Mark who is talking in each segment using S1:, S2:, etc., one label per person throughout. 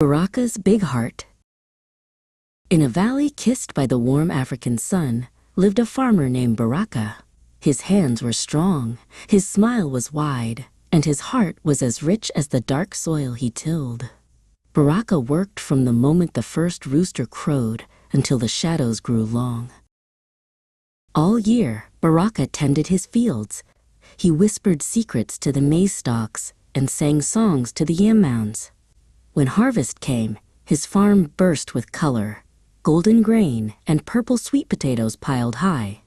S1: Baraka's Big Heart. In a valley kissed by the warm African sun lived a farmer named Baraka. His hands were strong, his smile was wide, and his heart was as rich as the dark soil he tilled. Baraka worked from the moment the first rooster crowed until the shadows grew long. All year, Baraka tended his fields. He whispered secrets to the maize stalks and sang songs to the yam mounds. When harvest came, his farm burst with color, golden grain and purple sweet potatoes piled high.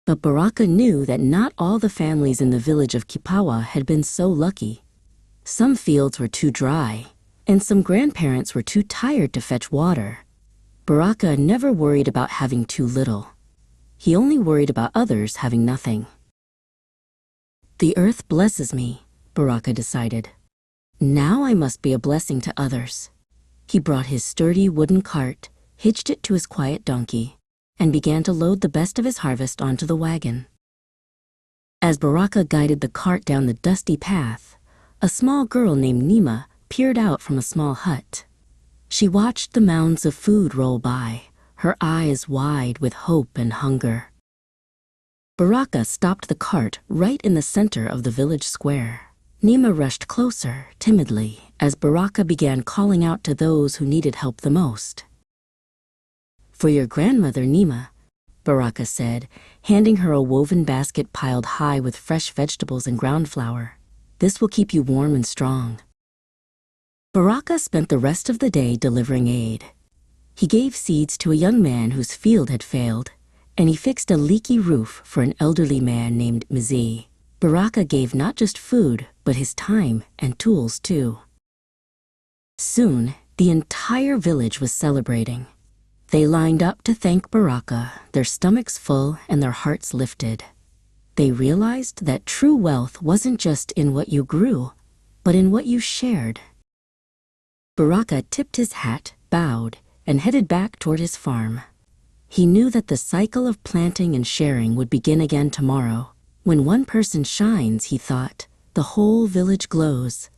S1: But Baraka knew that not all the families in the village of Kipawa had been so lucky. Some fields were too dry, and some grandparents were too tired to fetch water. Baraka never worried about having too little. He only worried about others having nothing. The earth blesses me, Baraka decided. Now I must be a blessing to others. He brought his sturdy wooden cart, hitched it to his quiet donkey, and began to load the best of his harvest onto the wagon. As Baraka guided the cart down the dusty path, a small girl named Nima peered out from a small hut. She watched the mounds of food roll by, her eyes wide with hope and hunger. Baraka stopped the cart right in the center of the village square. Nima rushed closer, timidly, as Baraka began calling out to those who needed help the most. "For your grandmother, Nima," Baraka said, handing her a woven basket piled high with fresh vegetables and ground flour. "This will keep you warm and strong." Baraka spent the rest of the day delivering aid. He gave seeds to a young man whose field had failed, and he fixed a leaky roof for an elderly man named Mzee. Baraka gave not just food, but his time and tools too. Soon, the entire village was celebrating. They lined up to thank Baraka, their stomachs full and their hearts lifted. They realized that true wealth wasn't just in what you grew, but in what you shared. Baraka tipped his hat, bowed, and headed back toward his farm. He knew that the cycle of planting and sharing would begin again tomorrow. When one person shines, he thought, the whole village glows.